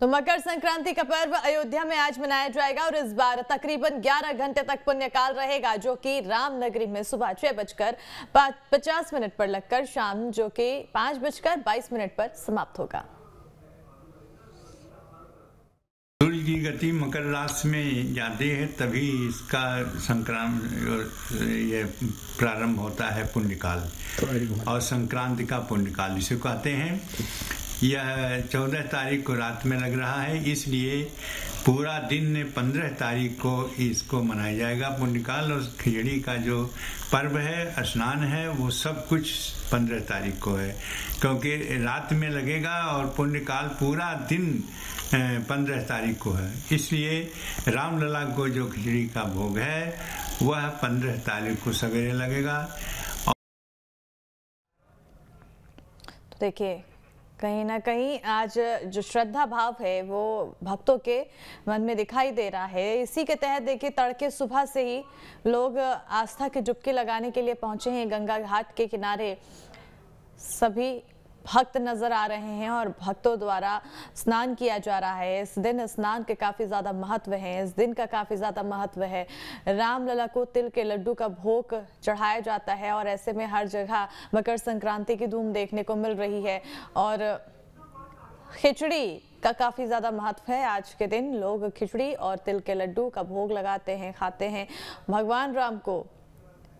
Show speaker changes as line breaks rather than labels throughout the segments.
तो मकर संक्रांति का पर्व अयोध्या में आज मनाया जाएगा और इस बार तकरीबन 11 घंटे तक पुण्यकाल रहेगा, जो कि रामनगरी में सुबह 6:50 पर लगकर शाम जो कि 5:22 पर समाप्त होगा।
सूर्य की गति मकर राशि में जाती है, तभी इसका ये प्रारंभ होता है पुण्यकाल, और संक्रांति का पुण्यकाल इसे कहते हैं। यह 14 तारीख को रात में लग रहा है, इसलिए पूरा दिन 15 तारीख को इसको मनाया जाएगा पुण्यकाल। और खिचड़ी का जो पर्व है, स्नान है, वो सब कुछ 15 तारीख को है, क्योंकि रात में लगेगा और पुण्यकाल पूरा दिन 15 तारीख को है। इसलिए रामलला को जो खिचड़ी का भोग है वह 15 तारीख को सवेरे लगेगा।
तो देखिए, कहीं ना कहीं आज जो श्रद्धा भाव है वो भक्तों के मन में दिखाई दे रहा है। इसी के तहत देखिए, तड़के सुबह से ही लोग आस्था की डुबकी लगाने के लिए पहुंचे हैं। गंगा घाट के किनारे सभी भक्त नजर आ रहे हैं और भक्तों द्वारा स्नान किया जा रहा है। इस दिन स्नान के काफी ज्यादा महत्व है, इस दिन का काफी ज्यादा महत्व है। रामलला को तिल के लड्डू का भोग चढ़ाया जाता है और ऐसे में हर जगह मकर संक्रांति की धूम देखने को मिल रही है और खिचड़ी का काफी ज्यादा महत्व है। आज के दिन लोग खिचड़ी और तिल के लड्डू का भोग लगाते हैं, खाते हैं। भगवान राम को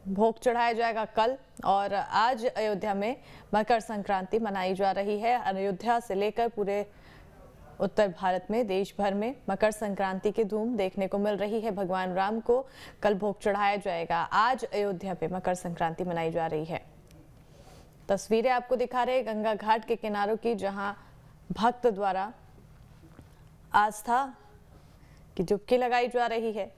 भोग चढ़ाया जाएगा कल, और आज अयोध्या में मकर संक्रांति मनाई जा रही है। अयोध्या से लेकर पूरे उत्तर भारत में, देश भर में मकर संक्रांति की धूम देखने को मिल रही है। भगवान राम को कल भोग चढ़ाया जाएगा। आज अयोध्या पे मकर संक्रांति मनाई जा रही है। तस्वीरें आपको दिखा रहे गंगा घाट के किनारों की, जहां भक्त द्वारा आस्था की डुबकी लगाई जा रही है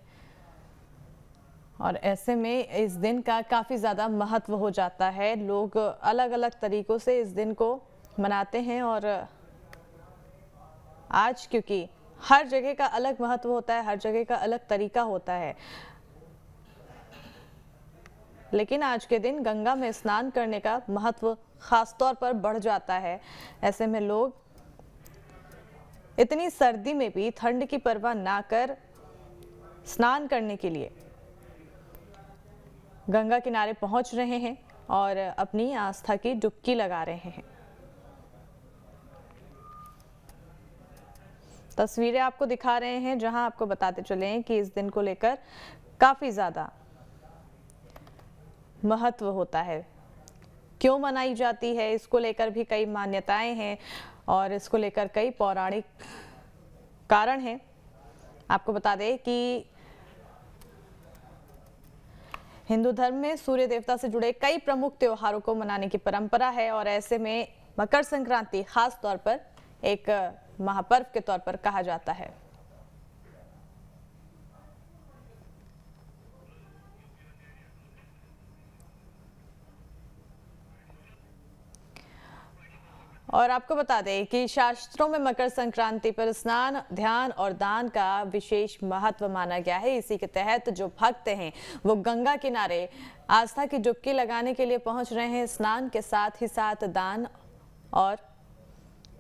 और ऐसे में इस दिन का काफ़ी ज़्यादा महत्व हो जाता है। लोग अलग अलग तरीक़ों से इस दिन को मनाते हैं और आज क्योंकि हर जगह का अलग महत्व होता है, हर जगह का अलग तरीका होता है, लेकिन आज के दिन गंगा में स्नान करने का महत्व ख़ास तौर पर बढ़ जाता है। ऐसे में लोग इतनी सर्दी में भी ठंड की परवाह ना कर स्नान करने के लिए गंगा किनारे पहुंच रहे हैं और अपनी आस्था की डुबकी लगा रहे हैं। तस्वीरें आपको दिखा रहे हैं, जहां आपको बताते चले कि इस दिन को लेकर काफी ज्यादा महत्व होता है। क्यों मनाई जाती है, इसको लेकर भी कई मान्यताएं हैं और इसको लेकर कई पौराणिक कारण हैं। आपको बता दें कि हिंदू धर्म में सूर्य देवता से जुड़े कई प्रमुख त्योहारों को मनाने की परंपरा है और ऐसे में मकर संक्रांति खास तौर पर एक महापर्व के तौर पर कहा जाता है। और आपको बता दें कि शास्त्रों में मकर संक्रांति पर स्नान, ध्यान और दान का विशेष महत्व माना गया है। इसी के तहत जो भक्त हैं वो गंगा किनारे आस्था की डुबकी लगाने के लिए पहुंच रहे हैं। स्नान के साथ ही साथ दान और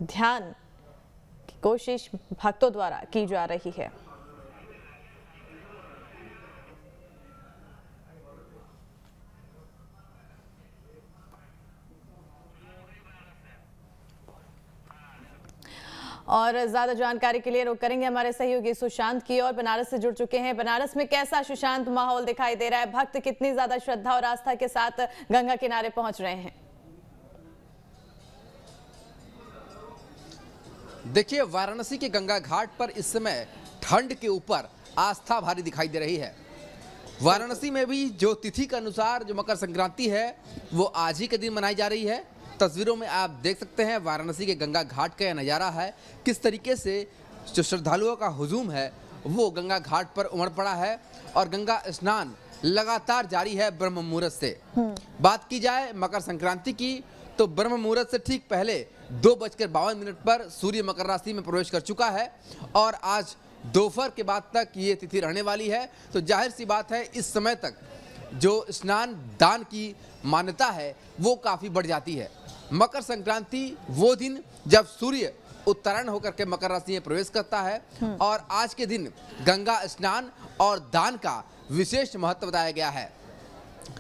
ध्यान की कोशिश भक्तों द्वारा की जा रही है। और ज्यादा जानकारी के लिए रुख करेंगे हमारे सहयोगी सुशांत की ओर। बनारस से जुड़ चुके हैं। बनारस में कैसा सुशांत माहौल दिखाई दे रहा है? भक्त कितनी ज्यादा श्रद्धा और आस्था के साथ गंगा किनारे पहुंच रहे हैं?
देखिए, वाराणसी के गंगा घाट पर इस समय ठंड के ऊपर आस्था भारी दिखाई दे रही है। वाराणसी में भी जो तिथि के अनुसार जो मकर संक्रांति है वो आज ही के दिन मनाई जा रही है। तस्वीरों में आप देख सकते हैं वाराणसी के गंगा घाट का यह नज़ारा है, किस तरीके से जो श्रद्धालुओं का हुजूम है वो गंगा घाट पर उमड़ पड़ा है और गंगा स्नान लगातार जारी है ब्रह्म मुहूर्त से। बात की जाए मकर संक्रांति की तो ब्रह्म मुहूर्त से ठीक पहले 2:52 पर सूर्य मकर राशि में प्रवेश कर चुका है और आज दोपहर के बाद तक ये तिथि रहने वाली है। तो जाहिर सी बात है इस समय तक जो स्नान दान की मान्यता है वो काफ़ी बढ़ जाती है। मकर संक्रांति वो दिन जब सूर्य उत्तरायण होकर के मकर राशि में प्रवेश करता है और आज के दिन गंगा स्नान और दान का विशेष महत्व बताया गया है।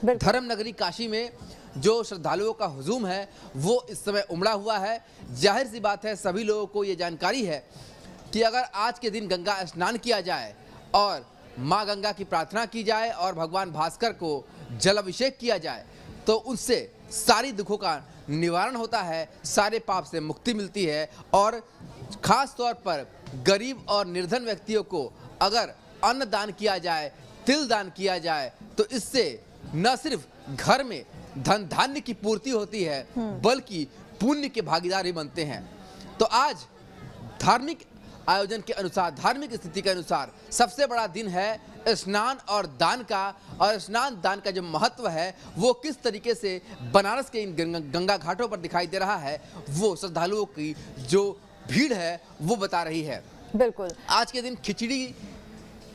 धर्म नगरी काशी में जो श्रद्धालुओं का हुजूम है वो इस समय उमड़ा हुआ है। जाहिर सी बात है, सभी लोगों को ये जानकारी है कि अगर आज के दिन गंगा स्नान किया जाए और माँ गंगा की प्रार्थना की जाए और भगवान भास्कर को जल अभिषेक किया जाए तो उससे सारी दुखों का निवारण होता है, सारे पाप से मुक्ति मिलती है। और खास तौर पर गरीब और निर्धन व्यक्तियों को अगर अन्न दान किया जाए, तिल दान किया जाए तो इससे न सिर्फ घर में धन धान्य की पूर्ति होती है बल्कि पुण्य के भागीदार भी बनते हैं। तो आज धार्मिक आयोजन के अनुसार, धार्मिक स्थिति के अनुसार सबसे बड़ा दिन है स्नान और दान का। और स्नान दान का जो महत्व है वो किस तरीके से बनारस के इन गंगा घाटों पर दिखाई दे रहा है वो श्रद्धालुओं की जो भीड़ है वो बता रही है।
बिल्कुल,
आज के दिन खिचड़ी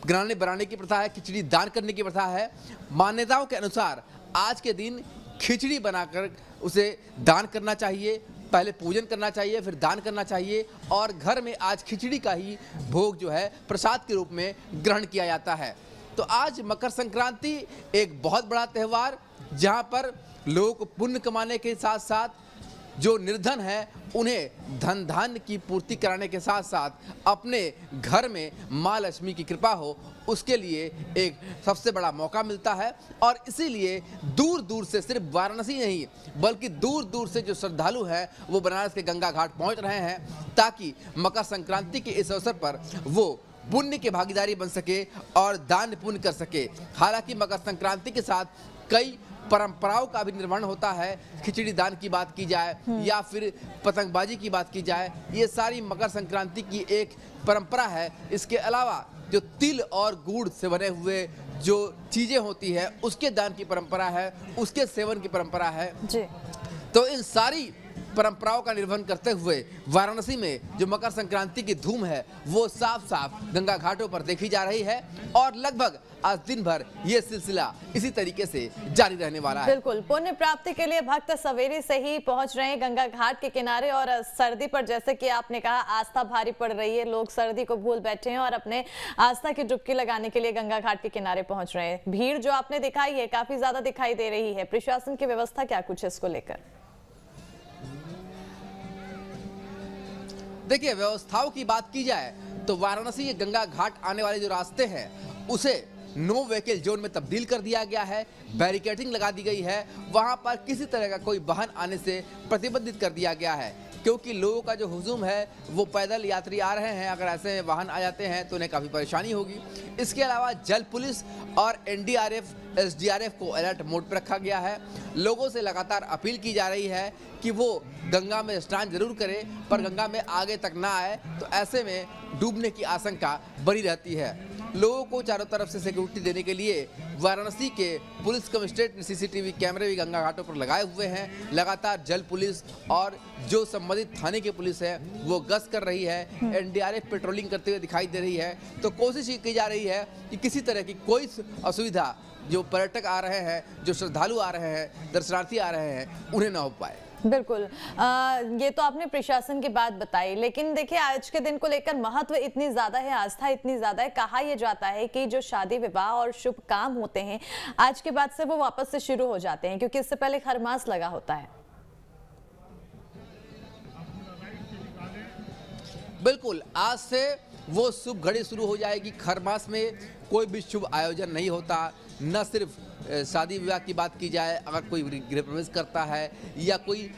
बनाने की प्रथा है, खिचड़ी दान करने की प्रथा है। मान्यताओं के अनुसार आज के दिन खिचड़ी बनाकर उसे दान करना चाहिए, पहले पूजन करना चाहिए, फिर दान करना चाहिए और घर में आज खिचड़ी का ही भोग जो है प्रसाद के रूप में ग्रहण किया जाता है। तो आज मकर संक्रांति एक बहुत बड़ा त्यौहार, जहां पर लोगों को पुण्य कमाने के साथ साथ जो निर्धन है उन्हें धन धान्य की पूर्ति कराने के साथ साथ अपने घर में माँ लक्ष्मी की कृपा हो, उसके लिए एक सबसे बड़ा मौका मिलता है। और इसीलिए दूर दूर से, सिर्फ वाराणसी नहीं बल्कि दूर दूर से जो श्रद्धालु हैं वो बनारस के गंगा घाट पहुंच रहे हैं ताकि मकर संक्रांति के इस अवसर पर वो पुण्य के भागीदारी बन सके और दान पुण्य कर सके। हालांकि मकर संक्रांति के साथ कई परंपराओं का भी निर्माण होता है। खिचड़ी दान की बात की जाए या फिर पतंगबाजी की बात की जाए, ये सारी मकर संक्रांति की एक परंपरा है। इसके अलावा जो तिल और गुड़ से बने हुए जो चीजें होती है उसके दान की परंपरा है, उसके सेवन की परंपरा है जी। तो इन सारी परंपराओं का निर्वहन करते हुए वाराणसी में जो मकर संक्रांति की धूम है वो साफ साफ गंगा घाटों पर देखी जा रही है और लगभग आज दिन भर ये सिलसिला इसी तरीके से जारी रहने वाला है।
बिल्कुल, पुण्य प्राप्ति के लिए भक्त सवेरे से ही पहुंच रहे हैं गंगा घाट के किनारे और सर्दी पर, जैसे कि आपने कहा, आस्था भारी पड़ रही है। लोग सर्दी को भूल बैठे हैं और अपने आस्था की डुबकी लगाने के लिए गंगा घाट के किनारे पहुंच रहे हैं। भीड़ जो आपने दिखाई है काफी ज्यादा दिखाई दे रही है। प्रशासन की व्यवस्था क्या कुछ है इसको लेकर?
देखिए, व्यवस्थाओं की बात की जाए तो वाराणसी के गंगा घाट आने वाले जो रास्ते हैं उसे नो व्हीकल जोन में तब्दील कर दिया गया है। बैरिकेडिंग लगा दी गई है, वहां पर किसी तरह का कोई वाहन आने से प्रतिबंधित कर दिया गया है क्योंकि लोगों का जो हुजूम है वो पैदल यात्री आ रहे हैं। अगर ऐसे वाहन आ जाते हैं तो उन्हें काफ़ी परेशानी होगी। इसके अलावा जल पुलिस और एनडीआरएफ, एसडीआरएफ को अलर्ट मोड पर रखा गया है। लोगों से लगातार अपील की जा रही है कि वो गंगा में स्नान जरूर करें पर गंगा में आगे तक ना आए, तो ऐसे में डूबने की आशंका बनी रहती है। लोगों को चारों तरफ से सिक्योरिटी देने के लिए वाराणसी के पुलिस कमिश्नरेट ने सीसीटीवी कैमरे भी गंगा घाटों पर लगाए हुए हैं। लगातार जल पुलिस और जो संबंधित थाने की पुलिस है वो गश्त कर रही है। एनडीआरएफ पेट्रोलिंग करते हुए दिखाई दे रही है। तो कोशिश की जा रही है कि किसी तरह की कोई असुविधा जो पर्यटक आ रहे हैं, जो श्रद्धालु आ रहे हैं, दर्शनार्थी आ रहे हैं, उन्हें ना हो पाए।
बिल्कुल, ये तो आपने प्रशासन की बात बताई, लेकिन देखिए आज के दिन को लेकर महत्व इतनी ज्यादा है, आस्था इतनी ज्यादा है। कहा यह जाता है कि जो शादी विवाह और शुभ काम होते हैं आज के बाद से वो वापस से शुरू हो जाते हैं क्योंकि इससे पहले खरमास लगा होता है।
बिल्कुल, आज से वो शुभ घड़ी शुरू हो जाएगी। खरमास में कोई भी शुभ आयोजन नहीं होता। न सिर्फ शादी विवाह की बात की जाए, अगर कोई गृह प्रवेश करता है या कोई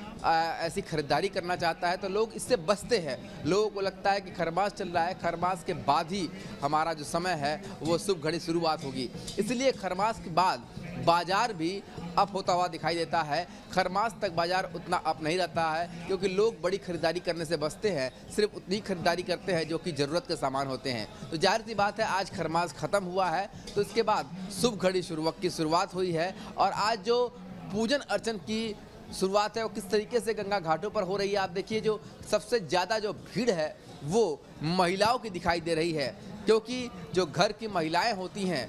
ऐसी खरीदारी करना चाहता है तो लोग इससे बचते हैं। लोगों को लगता है कि खरमास चल रहा है, खरमास के बाद ही हमारा जो समय है वो शुभ घड़ी शुरुआत होगी। इसलिए खरमास के बाद बाजार भी अप होता हुआ दिखाई देता है। खरमास तक बाजार उतना अप नहीं रहता है क्योंकि लोग बड़ी खरीदारी करने से बचते हैं, सिर्फ उतनी खरीदारी करते हैं जो कि ज़रूरत के सामान होते हैं। तो जाहिर सी बात है आज खरमास ख़त्म हुआ है तो इसके बाद शुभ घड़ी की शुरुआत हुई है। और आज जो पूजन अर्चन की शुरुआत है वो किस तरीके से गंगा घाटों पर हो रही है आप देखिए। जो सबसे ज़्यादा जो भीड़ है वो महिलाओं की दिखाई दे रही है क्योंकि जो घर की महिलाएं होती हैं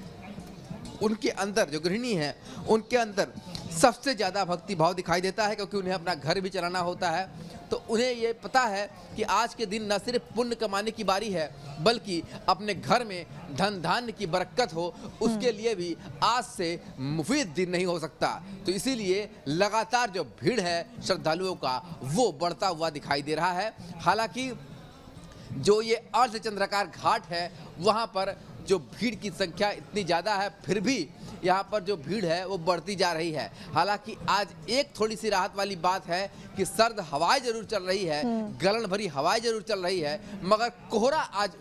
उनके अंदर, जो गृहिणी हैं उनके अंदर सबसे ज़्यादा भक्ति भाव दिखाई देता है, क्योंकि उन्हें अपना घर भी चलाना होता है। तो उन्हें ये पता है कि आज के दिन न सिर्फ पुण्य कमाने की बारी है, बल्कि अपने घर में धन धान्य की बरकत हो, उसके लिए भी आज से मुफीद दिन नहीं हो सकता। तो इसीलिए लगातार जो भीड़ है श्रद्धालुओं का वो बढ़ता हुआ दिखाई दे रहा है। हालांकि जो ये अर्धचंद्राकार घाट है वहाँ पर जो भीड़ की संख्या इतनी ज़्यादा है, फिर भी यहाँ पर जो भीड़ है वो बढ़ती जा रही है। हालांकि आज एक थोड़ी सी राहत वाली बात है कि सर्द हवाएं जरूर चल रही है, गलन भरी हवाएं जरूर चल रही है, मगर कोहरा आज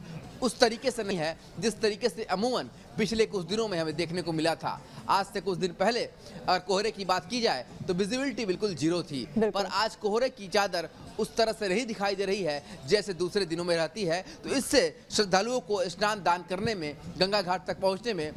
उस तरीके से नहीं है जिस तरीके से अमूमन पिछले कुछ दिनों में हमें देखने को मिला था। आज से कुछ दिन पहले अगर कोहरे की बात की जाए तो विजिबिलिटी बिल्कुल जीरो थी, पर आज कोहरे की चादर उस तरह से नहीं दिखाई दे रही है जैसे दूसरे दिनों में रहती है। तो इससे श्रद्धालुओं को स्नान दान करने में, गंगा घाट तक पहुंचने में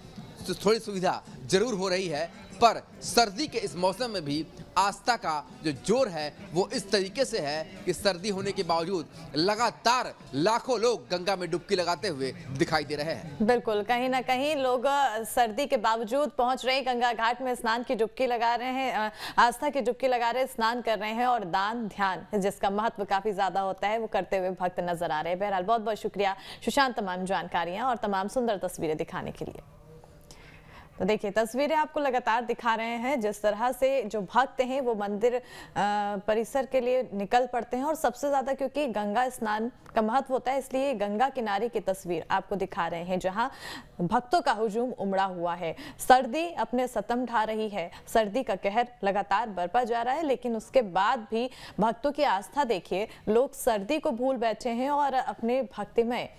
थोड़ी सुविधा जरूर हो रही है। पर सर्दी के इस मौसम में भी आस्था का जो जोर है वो इस तरीके से है कि सर्दी होने के बावजूद लगातार लाखों लोग गंगा में डुबकी लगाते हुए दिखाई दे रहे हैं।
बिल्कुल, कहीं ना कहीं लोग सर्दी के बावजूद पहुंच रहे गंगा घाट में, स्नान की डुबकी लगा रहे हैं, आस्था की डुबकी लगा रहे हैं, स्नान कर रहे हैं और दान ध्यान जिसका महत्व काफी ज्यादा होता है वो करते हुए भक्त नजर आ रहे हैं। बहरहाल बहुत बहुत शुक्रिया सुशांत तमाम जानकारियां और तमाम सुंदर तस्वीरें दिखाने के लिए। तो देखिए तस्वीरें आपको लगातार दिखा रहे हैं जिस तरह से जो भक्त हैं वो मंदिर परिसर के लिए निकल पड़ते हैं, और सबसे ज्यादा क्योंकि गंगा स्नान का महत्व होता है इसलिए गंगा किनारे की तस्वीर आपको दिखा रहे हैं जहां भक्तों का हुजूम उमड़ा हुआ है। सर्दी अपने सतम ढा रही है, सर्दी का कहर लगातार बरपा जा रहा है, लेकिन उसके बाद भी भक्तों की आस्था देखिए, लोग सर्दी को भूल बैठे हैं और अपने भक्तिमय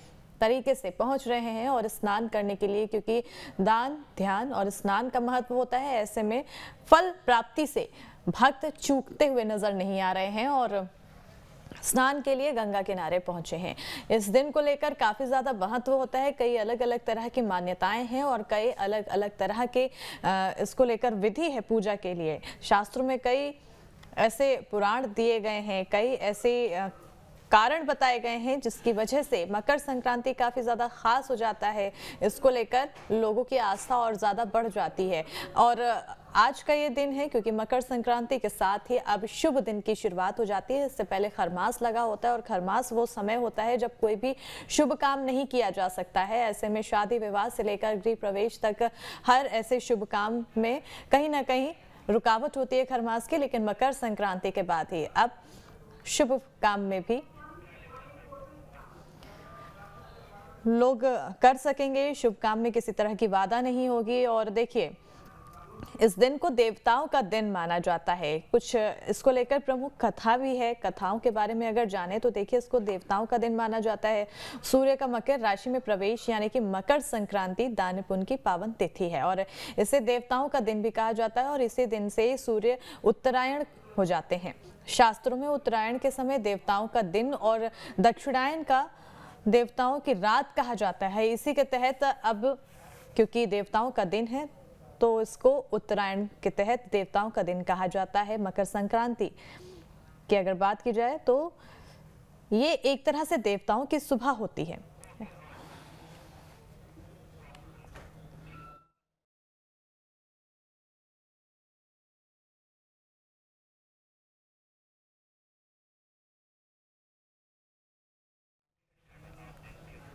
तरीके से पहुंच रहे हैं और स्नान करने के लिए, क्योंकि दान ध्यान और स्नान का महत्व होता है। ऐसे में फल प्राप्ति से भक्त चूकते हुए नजर नहीं आ रहे हैं और स्नान के लिए गंगा किनारे पहुंचे हैं। इस दिन को लेकर काफी ज्यादा महत्व होता है, कई अलग अलग तरह की मान्यताएं हैं और कई अलग अलग तरह के इसको लेकर विधि है पूजा के लिए। शास्त्रों में कई ऐसे पुराण दिए गए हैं, कई ऐसे कारण बताए गए हैं जिसकी वजह से मकर संक्रांति काफी ज्यादा खास हो जाता है। इसको लेकर लोगों की आस्था और ज्यादा बढ़ जाती है। और आज का ये दिन है क्योंकि मकर संक्रांति के साथ ही अब शुभ दिन की शुरुआत हो जाती है। इससे पहले खरमास लगा होता है और खरमास वो समय होता है जब कोई भी शुभ काम नहीं किया जा सकता है। ऐसे में शादी विवाह से लेकर गृह प्रवेश तक हर ऐसे शुभ काम में कहीं ना कहीं रुकावट होती है खरमास की, लेकिन मकर संक्रांति के बाद ही अब शुभ काम में भी लोग कर सकेंगे, शुभ काम में किसी तरह की बाधा नहीं होगी। और देखिए इस दिन को देवताओं का दिन माना जाता है, कुछ इसको लेकर प्रमुख कथा भी है। कथाओं के बारे में अगर जाने तो देखिए इसको देवताओं का दिन माना जाता है। सूर्य का मकर राशि में प्रवेश यानी कि मकर संक्रांति दान पुण्य की पावन तिथि है और इसे देवताओं का दिन भी कहा जाता है और इसी दिन से सूर्य उत्तरायण हो जाते हैं। शास्त्रों में उत्तरायण के समय देवताओं का दिन और दक्षिणायन का देवताओं की रात कहा जाता है। इसी के तहत अब क्योंकि देवताओं का दिन है तो इसको उत्तरायण के तहत देवताओं का दिन कहा जाता है। मकर संक्रांति की अगर बात की जाए तो ये एक तरह से देवताओं की सुबह होती है।